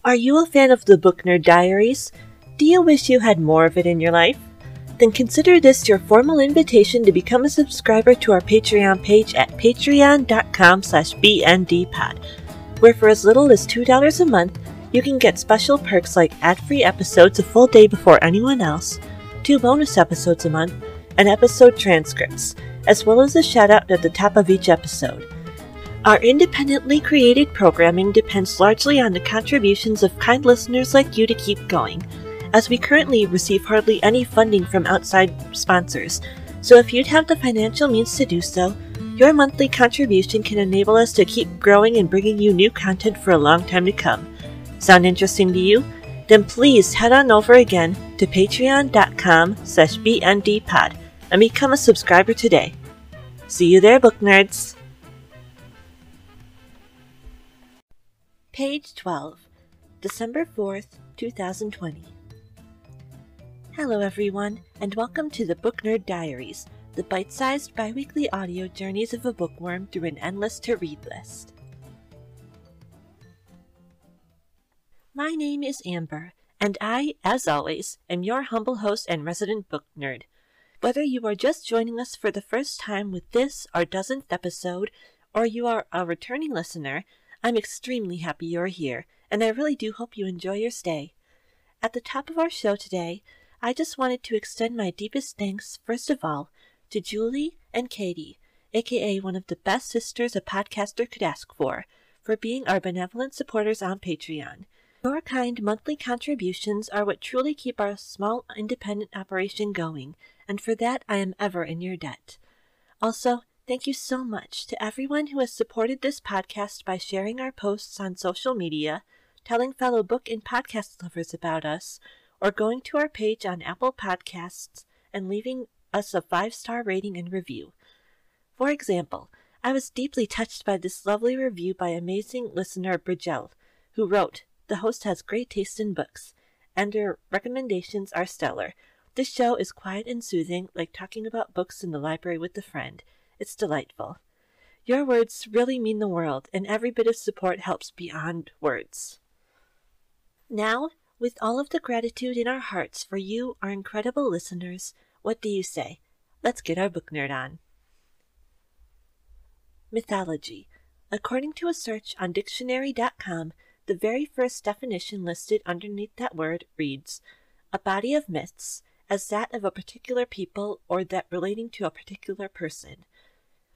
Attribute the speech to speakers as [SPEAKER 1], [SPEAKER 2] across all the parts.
[SPEAKER 1] Are you a fan of the book nerd Diaries? Do you wish you had more of it in your life? Then consider this your formal invitation to become a subscriber to our Patreon page at patreon.com/bndpod, where for as little as $2 a month, you can get special perks like ad-free episodes a full day before anyone else, 2 bonus episodes a month, and episode transcripts, as well as a shout-out at the top of each episode. Our independently created programming depends largely on the contributions of kind listeners like you to keep going, as we currently receive hardly any funding from outside sponsors, so if you'd have the financial means to do so, your monthly contribution can enable us to keep growing and bringing you new content for a long time to come. Sound interesting to you? Then please head on over again to patreon.com/bndpod and become a subscriber today. See you there, book nerds! Page 12, December 4th, 2020. Hello everyone, and welcome to the Book Nerd Diaries, the bite-sized bi-weekly audio journeys of a bookworm through an endless to-read list. My name is Amber, and I, as always, am your humble host and resident book nerd. Whether you are just joining us for the first time with this, our dozenth episode, or you are a returning listener, I'm extremely happy you're here, and I really do hope you enjoy your stay. At the top of our show today, I just wanted to extend my deepest thanks, first of all, to Julie and Katie, aka one of the best sisters a podcaster could ask for being our benevolent supporters on Patreon. Your kind monthly contributions are what truly keep our small independent operation going, and for that I am ever in your debt. Also, thank you so much to everyone who has supported this podcast by sharing our posts on social media, telling fellow book and podcast lovers about us, or going to our page on Apple Podcasts and leaving us a 5-star rating and review. For example, I was deeply touched by this lovely review by amazing listener Bridgelle, who wrote, "The host has great taste in books, and her recommendations are stellar. This show is quiet and soothing, like talking about books in the library with a friend. It's delightful." Your words really mean the world, and every bit of support helps beyond words. Now, with all of the gratitude in our hearts for you, our incredible listeners, what do you say? Let's get our book nerd on. Mythology. According to a search on dictionary.com, the very first definition listed underneath that word reads, "A body of myths, as that of a particular people or that relating to a particular person."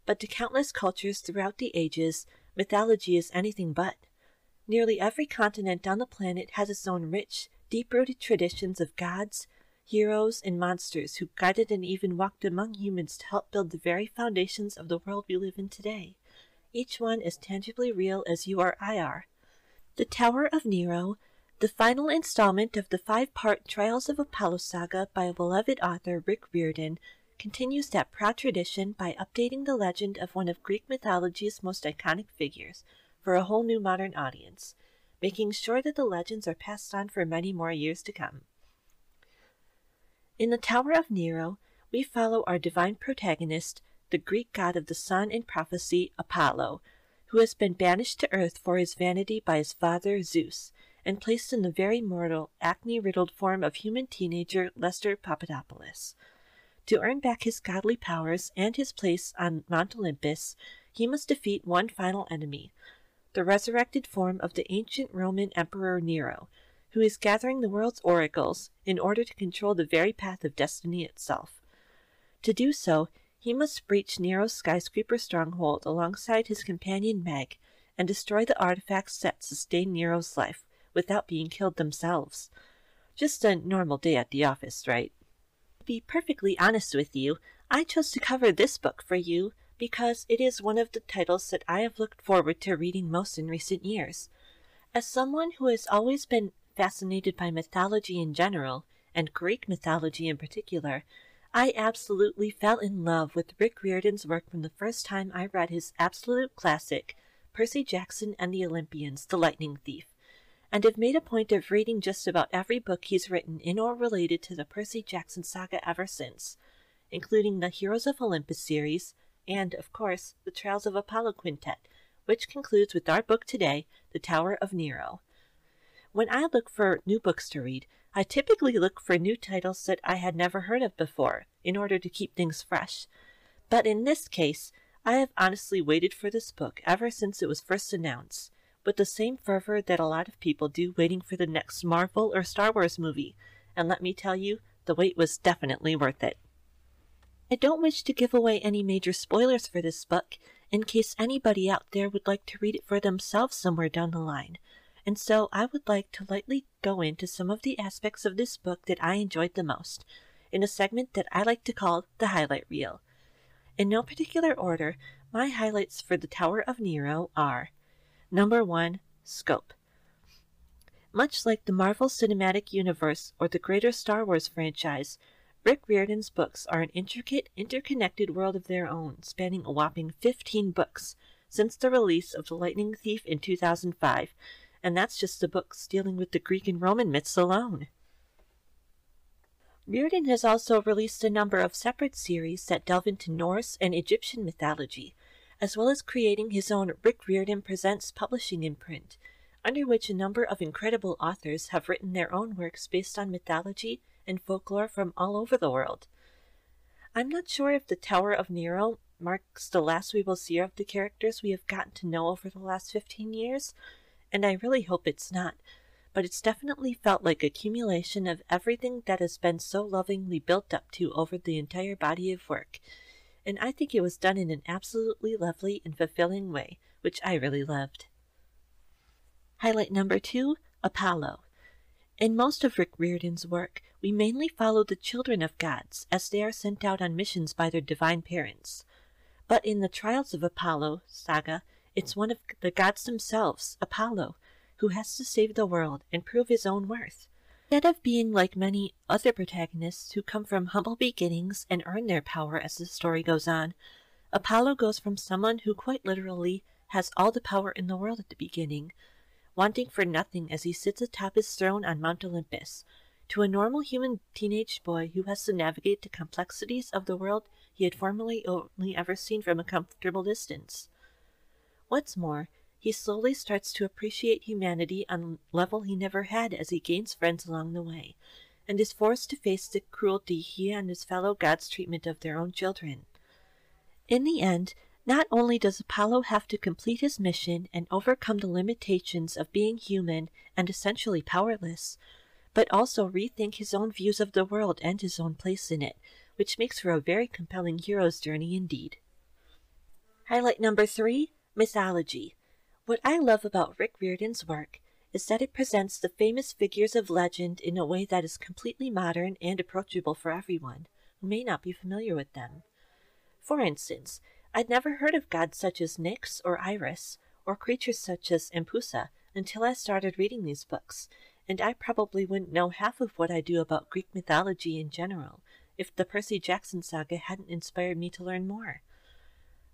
[SPEAKER 1] But to countless cultures throughout the ages, mythology is anything but. Nearly every continent on the planet has its own rich, deep-rooted traditions of gods, heroes, and monsters who guided and even walked among humans to help build the very foundations of the world we live in today. Each one as tangibly real as you or I are. The Tower of Nero, the final installment of the 5-part Trials of Apollo saga by beloved author Rick Riordan, continues that proud tradition by updating the legend of one of Greek mythology's most iconic figures for a whole new modern audience, making sure that the legends are passed on for many more years to come. In the Tower of Nero, we follow our divine protagonist, the Greek god of the sun and prophecy, Apollo, who has been banished to earth for his vanity by his father, Zeus, and placed in the very mortal, acne-riddled form of human teenager Lester Papadopoulos. To earn back his godly powers and his place on Mount Olympus, he must defeat one final enemy, the resurrected form of the ancient Roman Emperor Nero, who is gathering the world's oracles in order to control the very path of destiny itself. To do so, he must breach Nero's skyscraper stronghold alongside his companion Meg and destroy the artifacts that sustain Nero's life without being killed themselves. Just a normal day at the office, right? To be perfectly honest with you, I chose to cover this book for you because it is one of the titles that I have looked forward to reading most in recent years. As someone who has always been fascinated by mythology in general, and Greek mythology in particular, I absolutely fell in love with Rick Riordan's work from the first time I read his absolute classic, Percy Jackson and the Olympians, The Lightning Thief, and have made a point of reading just about every book he's written in or related to the Percy Jackson saga ever since, including the Heroes of Olympus series, and, of course, the Trials of Apollo Quintet, which concludes with our book today, The Tower of Nero. When I look for new books to read, I typically look for new titles that I had never heard of before, in order to keep things fresh. But in this case, I have honestly waited for this book ever since it was first announced, with the same fervor that a lot of people do waiting for the next Marvel or Star Wars movie, and let me tell you, the wait was definitely worth it. I don't wish to give away any major spoilers for this book, in case anybody out there would like to read it for themselves somewhere down the line, and so I would like to lightly go into some of the aspects of this book that I enjoyed the most, in a segment that I like to call the highlight reel. In no particular order, my highlights for the Tower of Nero are: Number 1. Scope. Much like the Marvel Cinematic Universe or the greater Star Wars franchise, Rick Riordan's books are an intricate, interconnected world of their own, spanning a whopping 15 books since the release of The Lightning Thief in 2005, and that's just the books dealing with the Greek and Roman myths alone. Riordan has also released a number of separate series that delve into Norse and Egyptian mythology, as well as creating his own Rick Riordan Presents publishing imprint, under which a number of incredible authors have written their own works based on mythology and folklore from all over the world. I'm not sure if the Tower of Nero marks the last we will see of the characters we have gotten to know over the last 15 years, and I really hope it's not, but it's definitely felt like a accumulation of everything that has been so lovingly built up to over the entire body of work, and I think it was done in an absolutely lovely and fulfilling way, which I really loved. Highlight number 2, Apollo. In most of Rick Riordan's work, we mainly follow the children of gods as they are sent out on missions by their divine parents. But in the Trials of Apollo saga, it's one of the gods themselves, Apollo, who has to save the world and prove his own worth. Instead of being like many other protagonists who come from humble beginnings and earn their power as the story goes on, Apollo goes from someone who quite literally has all the power in the world at the beginning, wanting for nothing as he sits atop his throne on Mount Olympus, to a normal human teenage boy who has to navigate the complexities of the world he had formerly only ever seen from a comfortable distance. What's more, he slowly starts to appreciate humanity on a level he never had as he gains friends along the way, and is forced to face the cruelty he and his fellow gods' treatment of their own children. In the end, not only does Apollo have to complete his mission and overcome the limitations of being human and essentially powerless, but also rethink his own views of the world and his own place in it, which makes for a very compelling hero's journey indeed. Highlight number 3, Mythology. What I love about Rick Riordan's work is that it presents the famous figures of legend in a way that is completely modern and approachable for everyone who may not be familiar with them. For instance, I'd never heard of gods such as Nyx or Iris, or creatures such as Empusa, until I started reading these books, and I probably wouldn't know half of what I do about Greek mythology in general if the Percy Jackson saga hadn't inspired me to learn more.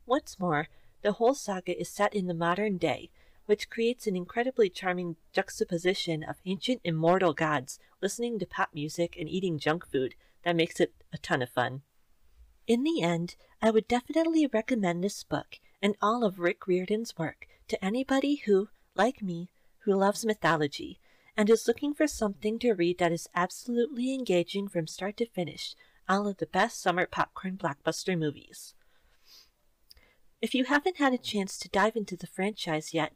[SPEAKER 1] What's more, the whole saga is set in the modern day, which creates an incredibly charming juxtaposition of ancient immortal gods listening to pop music and eating junk food that makes it a ton of fun. In the end, I would definitely recommend this book and all of Rick Riordan's work to anybody who, like me, who loves mythology and is looking for something to read that is absolutely engaging from start to finish, all of the best summer popcorn blockbuster movies. If you haven't had a chance to dive into the franchise yet,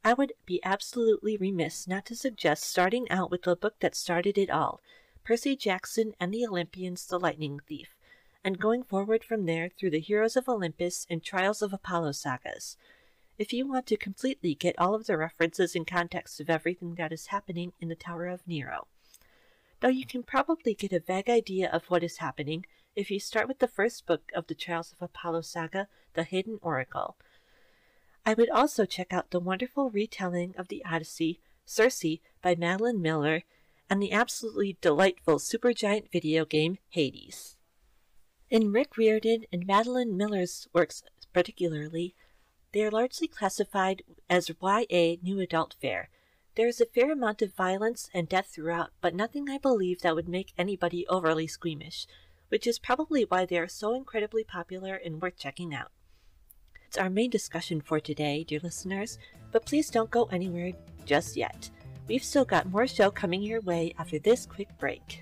[SPEAKER 1] I would be absolutely remiss not to suggest starting out with the book that started it all, Percy Jackson and the Olympians, The Lightning Thief, and going forward from there through the Heroes of Olympus and Trials of Apollo sagas. If you want to completely get all of the references and context of everything that is happening in the Tower of Nero. Though you can probably get a vague idea of what is happening if you start with the first book of the Trials of Apollo saga, The Hidden Oracle. I would also check out the wonderful retelling of the Odyssey, Circe, by Madeline Miller, and the absolutely delightful supergiant video game, Hades. In Rick Riordan and Madeline Miller's works particularly, they are largely classified as YA new adult fare. There is a fair amount of violence and death throughout, but nothing I believe that would make anybody overly squeamish, which is probably why they are so incredibly popular and worth checking out. It's our main discussion for today, dear listeners, but please don't go anywhere just yet. We've still got more show coming your way after this quick break.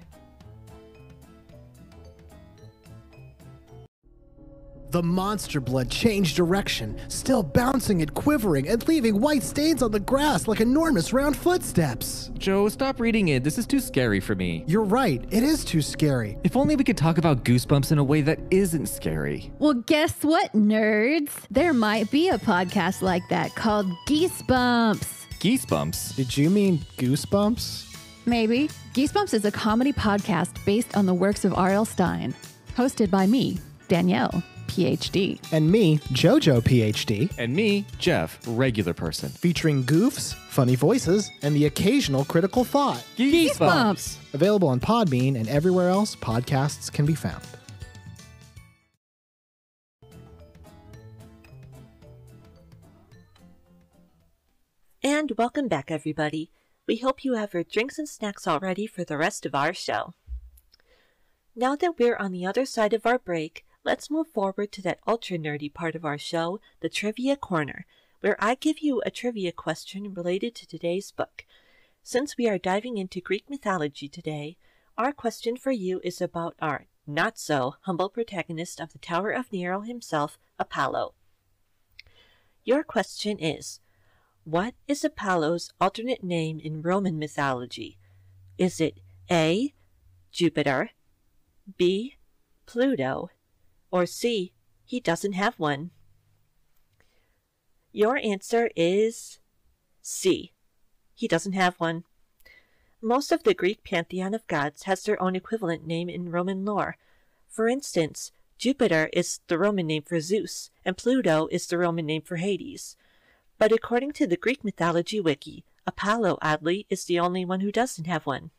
[SPEAKER 2] The monster blood changed direction, still bouncing and quivering and leaving white stains on the grass like enormous round footsteps.
[SPEAKER 3] Joe, stop reading it. This is too scary for me.
[SPEAKER 2] You're right, it is too scary.
[SPEAKER 3] If only we could talk about Goosebumps in a way that isn't scary.
[SPEAKER 4] Well, guess what, nerds? There might be a podcast like that called Geesebumps.
[SPEAKER 3] Geesebumps?
[SPEAKER 2] Did you mean Goosebumps?
[SPEAKER 4] Maybe. Geesebumps is a comedy podcast based on the works of R.L. Stine, hosted by me, Danielle, PhD.
[SPEAKER 2] And me, JoJo, PhD.
[SPEAKER 3] And me, Jeff, regular person.
[SPEAKER 2] Featuring goofs, funny voices, and the occasional critical thought.
[SPEAKER 4] Geesebumps!
[SPEAKER 2] Available on Podbean and everywhere else podcasts can be found.
[SPEAKER 1] And welcome back, everybody. We hope you have your drinks and snacks all ready for the rest of our show. Now that we're on the other side of our break, let's move forward to that ultra nerdy part of our show, the Trivia Corner, where I give you a trivia question related to today's book. Since we are diving into Greek mythology today, our question for you is about our not-so-humble protagonist of the Tower of Nero himself, Apollo. Your question is, what is Apollo's alternate name in Roman mythology? Is it A, Jupiter, B, Pluto, or C, he doesn't have one? Your answer is C, he doesn't have one. Most of the Greek pantheon of gods has their own equivalent name in Roman lore. For instance, Jupiter is the Roman name for Zeus, and Pluto is the Roman name for Hades. But according to the Greek Mythology Wiki, Apollo, oddly, is the only one who doesn't have one.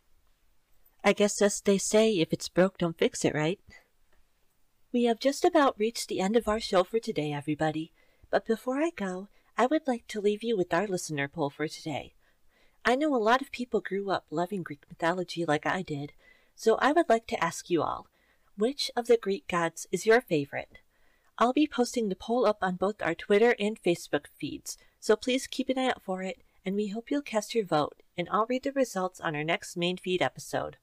[SPEAKER 1] I guess as they say, if it's broke, don't fix it, right? We have just about reached the end of our show for today, everybody. But before I go, I would like to leave you with our listener poll for today. I know a lot of people grew up loving Greek mythology like I did, so I would like to ask you all, which of the Greek gods is your favorite? I'll be posting the poll up on both our Twitter and Facebook feeds, so please keep an eye out for it, and we hope you'll cast your vote, and I'll read the results on our next main feed episode.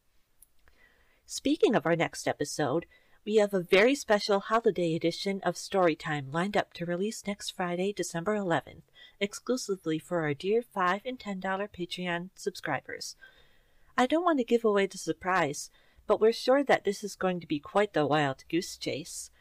[SPEAKER 1] Speaking of our next episode, we have a very special holiday edition of Storytime lined up to release next Friday, December 11th, exclusively for our dear $5 and $10 Patreon subscribers. I don't want to give away the surprise, but we're sure that this is going to be quite the wild goose chase.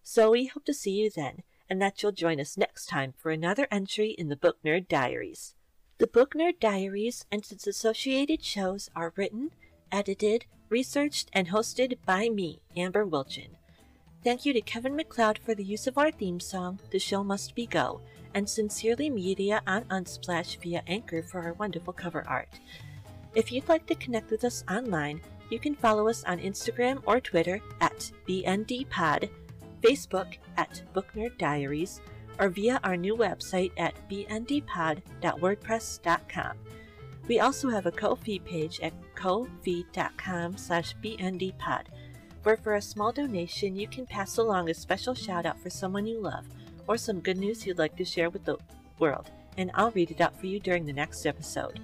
[SPEAKER 1] So we hope to see you then, and that you'll join us next time for another entry in the Book Nerd Diaries. The Book Nerd Diaries and its associated shows are written, edited, researched, and hosted by me, Amber Wilchin. Thank you to Kevin MacLeod for the use of our theme song, The Show Must Be Go, and Sincerely Media on Unsplash via Anchor for our wonderful cover art. If you'd like to connect with us online, you can follow us on Instagram or Twitter at BNDpod, Facebook at Book Nerd Diaries, or via our new website at bndpod.wordpress.com. We also have a Ko-fi page at ko-fi.com/bndpod, where for a small donation you can pass along a special shout out for someone you love, or some good news you'd like to share with the world, and I'll read it out for you during the next episode.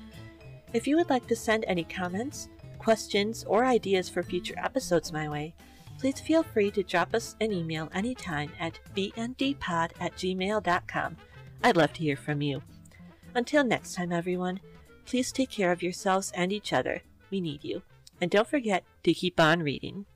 [SPEAKER 1] If you would like to send any comments, questions, or ideas for future episodes my way, please feel free to drop us an email anytime at bndpod@gmail.com. I'd love to hear from you. Until next time, everyone, please take care of yourselves and each other. We need you. And don't forget to keep on reading.